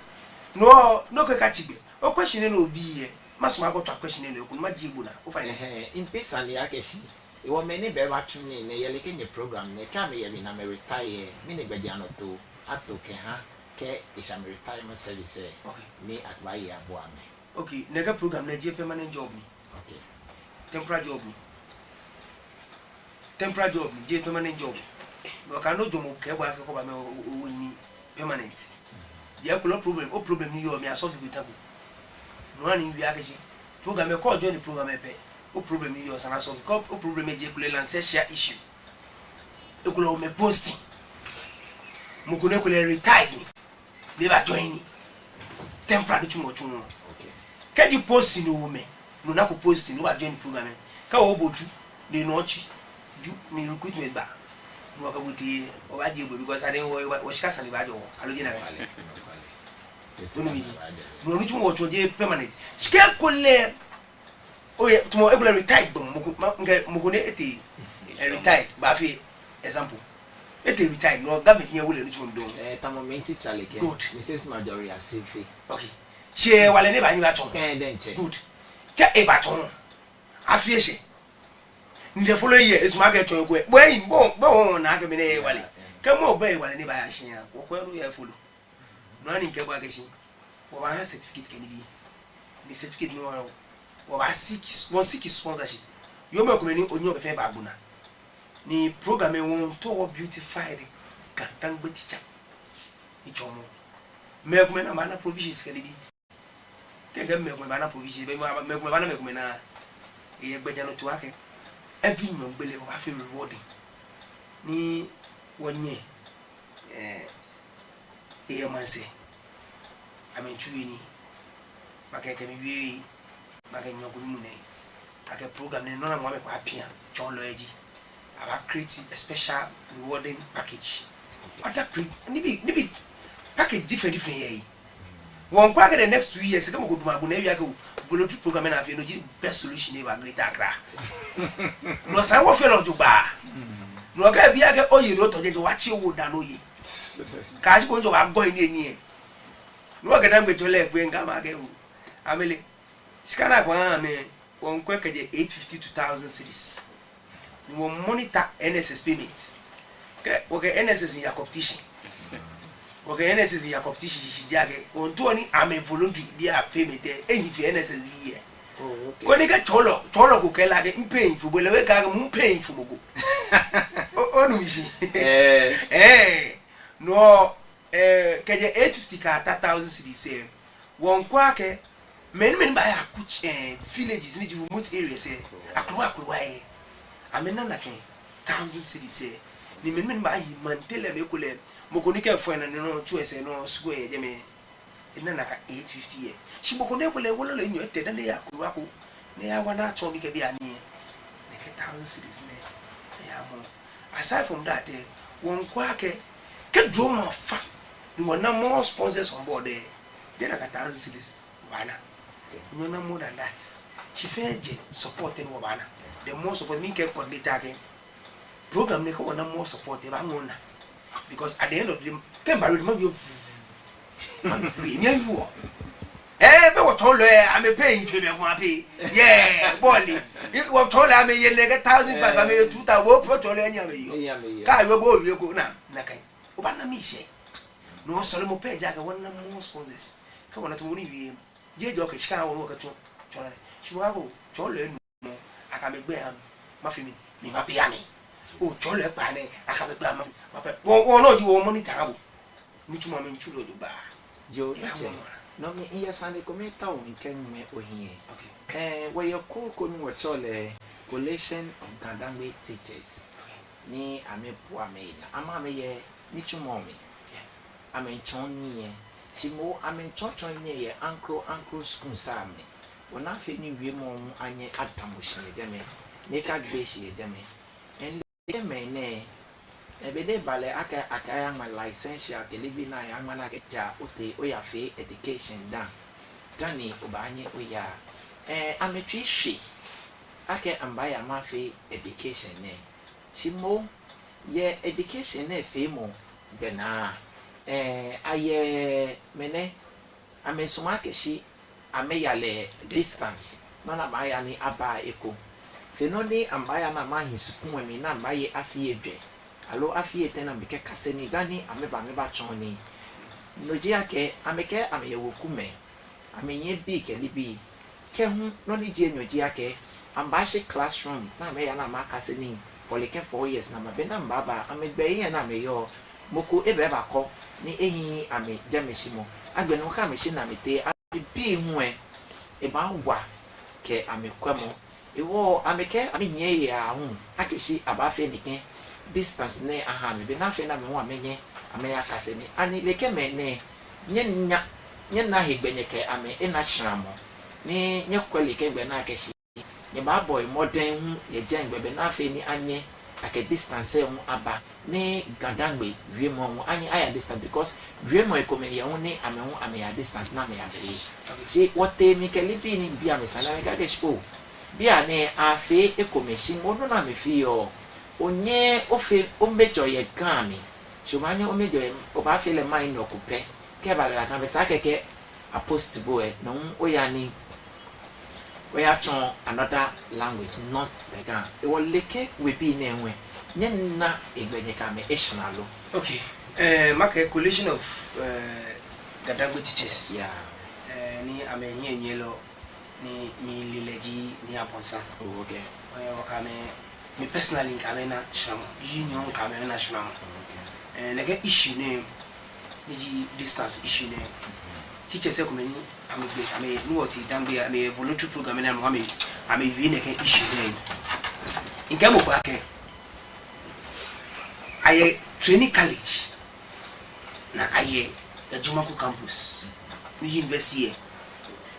No ka kachibe. O question no obi e. Masoma go to question no ekunu majibu na. O fa ne. In pesa ni akeshi. E wo me ne be ba twene ne yele kenye program ne ka me ye na me retire. Me ne gbaji anoto ato ke ha ke isha me retirement service. Okay. Me akwa ye abo ame. Okay, nega program na je permanent job ni. Okay. Temporary job ni. Temporary job ni je permanent job. No can no jomo ke gba ke ko ba me o ni permanent. There could problem o problem ni yo me solve with table. No ani wi akeji. Program e call join the program e pe. O problem ni yo sana solve ko o problem e je kule lance share issue. E kule o me posting. Mo kule retired ni. They ba join ni. Temporary chumo. Okay. Kaji posting no me. No na ko posting no ba join program e. Ka o boju de no chi. Ju ni recruitment ba. No ka buti o ba je because I didn't wo shika sani ba jo aloje na ga. No ni chumo je permanent. Shika kole oye tumo e kole retired dom mo ne eti retired ba fi example. Eti retired no government nya wole ni chumo dom. Tamomenti chale ke. Good. Mrs. Majori Asifi. Okay. She wale ne ba yin ba chon. Den che. Good. Ke e ba chon. Afie she. In the following year is market to go. When bon na ga me ne wale. Come on boy wale ne ba ya hia. Wo ko ru ya follow. No ani nke gwa gashi. Wo ba ha certificate ke ni bi. Ni certificate no wo ba seek sponsorship. Yo me ko me ni onyo be fe ba gbuna. Ni program e won to beautified katang be teacher. Ichomo. Me ko me na ma na provisions ke ni bi. Ke ga me ko me ba na provision be me ko ba na me ko me na e gbeja no to ake. Every young belly will feel rewarding. Ni 1 year, a man say, I mean, Chuini, Maka can be Magan Yogumune. I can program in non one appear, John Loegi. I have created a special rewarding package. What that maybe package different year. One quack the next 2 years, I come go to my Buneviago voluntary program and I feel no best solution ever great Accra. No, I will fail to bar. No, I be like, oh, you know, to watch you would know ye. Cash going to have going in here. No, I can with your leg when Gamma. Amelie, Scana, one quick at 850 to 1,000 cities. You will monitor NSS payments. Okay, NSS in your competition. Okay, NSS in your competition, Jagger. On 20, I'm a voluntary be a payment, and if NSS be here. When you get Cholo go like paying for Bulawe Kagam paying for Mugu. Oh, no, can you 850 car 1,000 cities say? One quack, men buy a coach villages need you remote areas say, a cloak away. I mean, nothing 1,000 cities say. The men buy him Mantella Mekule, Mokonika for no choice and no square, Jimmy. In another 850 years. She will connect with a woman in your head and they are Kuraku. They are one out to be a near. They get 1,000 cities near. They are more. Aside from that, one quack can draw more fun. You want no more sponsors on board there. Then I got 1,000 cities. Wana. No more than that. She felt supporting Wabana. The more support me can coordinate again. Program make one more supportive. I'm on. Because at the end of the day, can by remove you. But what told I'm a paying for me. Yeah, Bolly. You were told I'm a year 1,500, I made 2,000 work for Tolania. Kai, you go now. Nakai. Obana Miche. No Solomon pay Jack, one more sponsors. ka wona to woni wie je jo ka shika wo ka to chona shi wa go cholo enu mo aka me gbe am ma fi mi ma pe ami o cholo e pa ne aka me gbe am ma pe won no ji wo monitor abo ni tuma me nchulo do ba yo no me iya sande kometa o nkenwe ohie we your cool konu wo chole collation of Gadangbe teachers ni amepo ameina ama me ye ni tuma me amenchon ni ye shimo amenchon ni ye ankro school samne wona fe ni wie mo anye atamuhye jeme ne ka gbeshi jeme en le me ne ebede bale aka ya ma license ya kelebi na ya ma na keja ote oyafe education dan dani obanye oya ametwi hwe aka ambaya ma fe education ne shimo ye education ne fe mo bena aye mene amesuma keshi ameyale distance mana maya ni aba eko fenoni ambaya na mahinsuku wemi na mbaye afie dwe alo afie tena meke kaseni gani ameba choni noji ake ameke ameyewokume amenye bi ke libi ke hu noni je noji ake ambashi classroom na meya na makaseni for like 4 years na mabena mbaba amegbe yin na meyo moko ebe ba ko ni ehin ame jameshimo agbenu ka meshi na mete bi hu e ba wa ke amekwamo ewo ameke amenye ya hu akeshi abafe niken distance ne aha me be na fe na me ho amenye ameya kaseni ani leke me ne nye na hegbenye ke ame ina shramo ni nye kweli ke gbe na akeshi nye ba boy modern hu ye jengbe be na fe ni anye ake distance hu aba ni Gadangbe wie mo hu anye aya distance because wie mo ekomeni ye hu ni ame hu ameya distance na me ya be si wote mi ke libi ni bia me sana me ka ke sho bia ne afe ekomeshi mo no na me fi yo onye ofe o mejo ye gami shomanye o mejo ye o ba fe le mind no kupe ke ba la kan be sa keke apost boy no o ya ni we ya chon another language not the gan e wo leke we bi na enwe nye na egbenye ka me ishnalo okay make collection of Gadangbe teachers yeah ni amenye nyelo ni lileji ni aponsa okay wakame me personally kamena shramo union kamena shramo like issue ne ni distance issue ne teachers e komeni ame nuoti dambe ame voluntary program na ame vi ne ke issue ne inkamo kwa ke aye training college na aye Jumaku campus ni university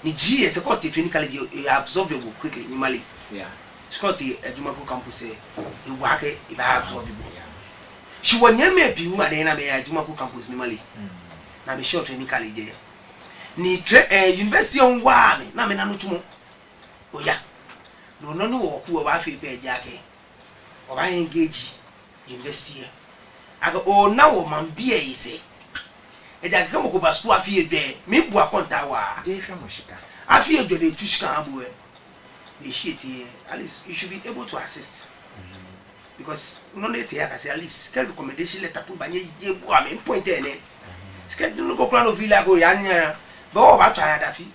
ni GS ko training college you absorb your book quickly normally yeah Scotty Jumaku campus e wake e ba absorb you she wonyame bi mu ade na be Jumaku campus normally na be short training college ni university on wa me na me na no tumo oya no wo ku ba fe pe ake o ba engage university aga o na wo man bia yi se eja ka mo ko ba school afi edwe me bu akonta wa je hwe mo shika afi edwe le tushika abu e they shit at least you should be able to assist because no let ya ka say at least can recommendation letter put banye je bu am point ene sket no go plan of villa go ya nya ba o ba twa ya dafi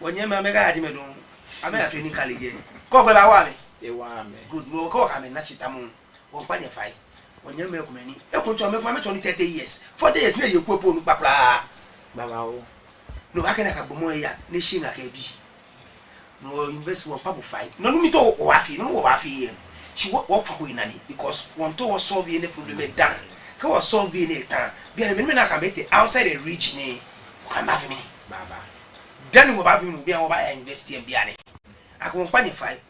wonye ma mega adi me don ame training college ko gbe ba wa me e wa me good no ko ka me na shitamu won pa ne fai wonye me ko mani e ko ncho me ma me 30 years 40 years na ye ku opo nu papra baba o no ba kana ka gbomo ya ne shi nga ka bi no invest one pabo fight no mi to o afi no o afi she work for we nani because one to solve any problem down ka was solve any time bi na me na ka bete outside the reach ni ka ma fi mi baba dan wo ba fi mi bi an wo ba invest em bi ane akon panye fight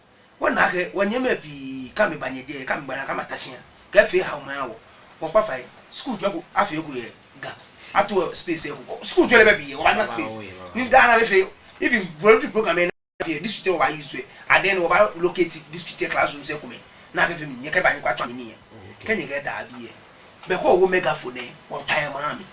wona ka wonye ma bi ka me banye je ka me gbara ka matashia ka fi ha ma wo won pa fight school jogo afi ego ye ga ato space e ko school jogo le bi wo ba na space ni da na be fe even voluntary program district wa use and then over locate district classroom se come na ka femi nye ka ba ni kwa twa ni ke ni ga da bi e be ko wo megaphone e won time ma mi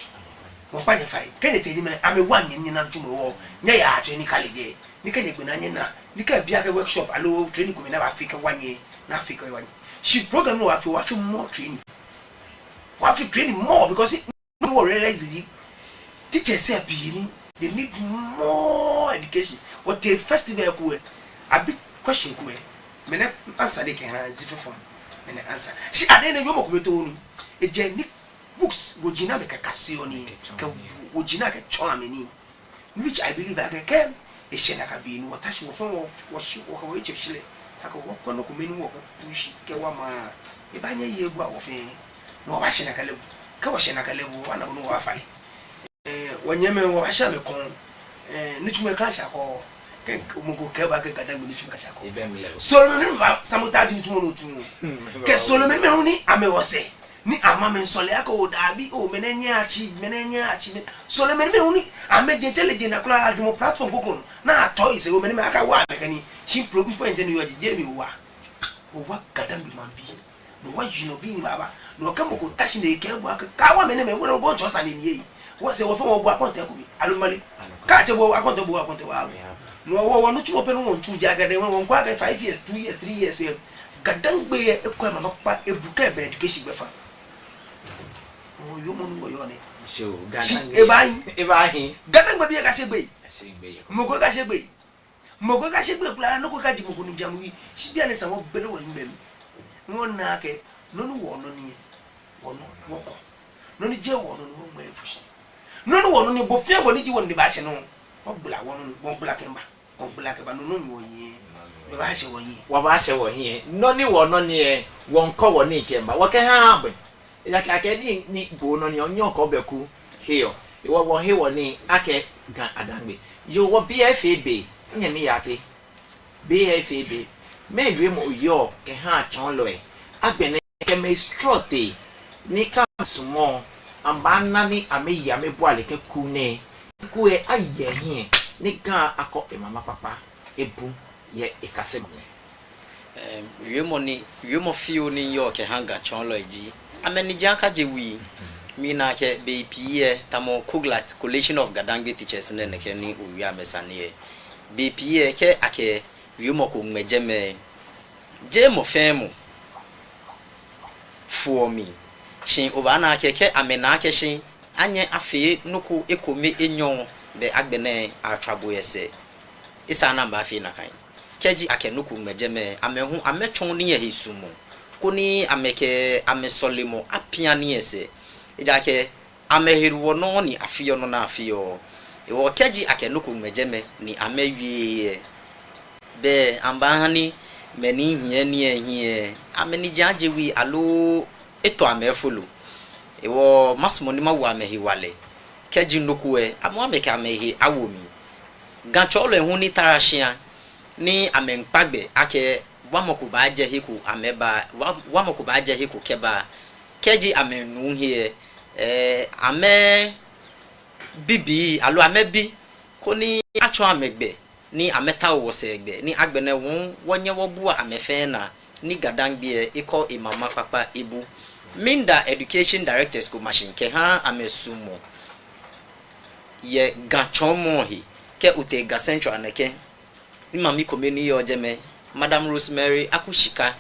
won pa ni fai ke ni teni me ame wan nyi na ntumo wo nye ya training college ni ke ni gbe na nye na ni ka bia ka workshop alo training come na ba Africa wanye na Africa wanye she program no wa fi more training wa fi training more because no realize the teachers say bi ni they need more education. What the festival could a big question could mene answer they can have from mene answer. She at the end of your to a genic books would Gina make a cassioni, would Gina get charming, which I believe I can. A shenaka being what I should from what she walk away to Chile. I could walk on a community walk push Kawama. If I knew you go off no Washenaka level, Kawashenaka level, one of no wafai. When you may wash a con, Nichuma Kasha or Mugo Kebaka Gadam Nichuma. Solomon Samutaj to Solomon Moni, I may say. Ni amame soleako dabi o menenya achievement Solomon Moni, I made intelligent akla admo platform kokon na toys o menema aka wa mekani shin problem point ni waji jemi wa o wa gadam bi man bi no wa you know bi baba no kamo ko tashi ne ke bu aka ka wa menema wo bon chosa ni ye wo se wo fo wo bu akonte ko bi alumali ka che wo akonte wa no wo no chuo pe no won chu jaga de won kwa ka 5 years 2 years 3 years gadam gbe e ko mama pa ebuka be education be fa o yo mon go yo ne so gadam ebahi gadam gbe bi ka segbe mogo ka segbe kula no ko ka jimu kunu jamwi si bia ne sa wo bele wo mbem won na ke no no wo no ni wono woko no ni je wo no no mo efushi no no wo no ni bo fie bo ni ji wo ni ba hye no wo bla wo no wo bla kemba no no ni wo yi e ba hye wo yi wa ba hye wo yi no ni wo no ni e won ko wo ni kemba wo ke ha agbe ya ka ke ni bo no ni onyo ko beku hiyo iwo wo hiwo ni ake gan adangbe yo wo BFAB nye ni yate BFAB me wi mo yo ke ha chon lo e agbene ke me strote ni ka sumo amba nani ameya me boale ke ku ne ku e aye hin ni gan akọ e mama papa ebu ye ikase me wi mo fio ni yo ke hanga chon lo eji ameni janka je wi mi na ke BPE tamo Kuglat Coalition of Gadangbe Teachers ne ne ke ni owia mesane BPE ke ake wiumo ko ngmejeme je mo femu for me shin obana ke amena ke shin anye afi nuku ekomi enyon be agbene atwabo yese isa na mba afi na kan keji ake nuku ngmejeme amehu amechon ni ye hisumu kuni ameke amesolimo apia ni yese ejake amehiru no ni afiyo no na afiyo ewo keji ake nuku ngmejeme ni amewie be ambahani meni hie ni ehie ameni jaje wi alo eto amefulu ewo masmoni ma wa mehi wale keji nuku e amo ameke amehi awomi gancholo ehun ni tarashia ni amenpagbe ake wamokuba aje hiku ameba wamokuba aje hiku keba keji amenu hie ame bibi alo amebi koni acho amegbe ni ameta wo segbe ni agbene won wonye wo bua amefe na ni Gadangbe iko imama papa ibu minda education directors ko machine ke ha amesumo ye gachomo hi ke utega central aneke imami komeni yo jeme Madam Rosemary akushika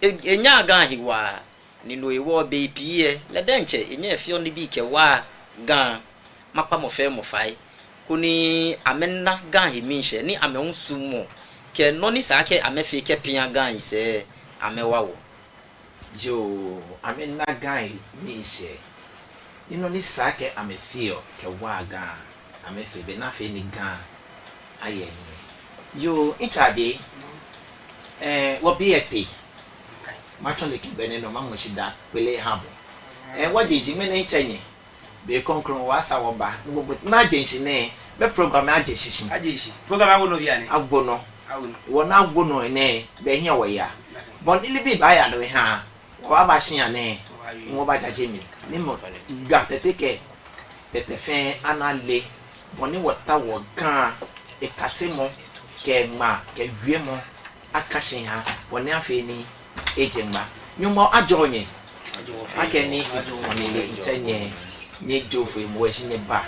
enya aga hiwa nino ewo BPE ledenche enya efio ni bi ke wa gan mapa mo fe mo fai kuni amenna gan hi minche ni amehunsumo ke noni sake amefi ke pia gan ise amewawo jo amenna gan minche nino ni sake amefio ke wa gan amefi be na fe ni gan aye yo ichade wo biete macho le kibene no mamu shida pele habo wa deji me na ichenye be konkron wa sa wo ba no but na agency ne be program agency program awo no bia ne agbono wo na agbono ne be hia wo ya bon ile bi ba ya do ha wa ba hia ne wo ba jaje mi ni mo ga teteke tetefen anale boni wota wo kan e kasemo ke ma ke wiemo akashin ha woni afi ni ejemba nyumo ajonye akeni ifonile itenye nye jofu mo ehine ba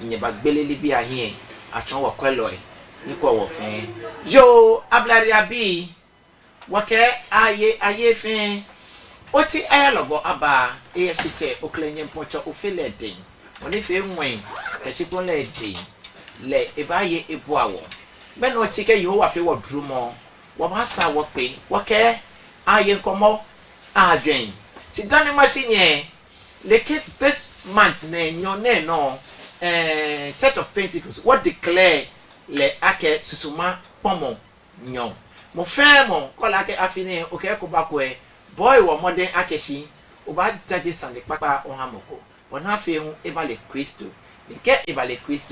nye ba gbelele bi ahie achon wo kwelo e ni ko wo fen yo ablari abi wake aye fen oti ayalogo aba e siche oklenye mpocho ofele den on if you win kashipon le day le ebaye ebu awo me no chike yo wa fe wo drumo wo ba sa wo pe wo ke aye nkomo adwen si dani machine leke this month na enyo na no Church of Pentecost what declare le ake susuma pomo nyon mo femo kola ke afine okay ko bakwe boy wo modern akeshi oba judge sande papa on hamoko bona fe hu ebale Kristo nke ebale Kristo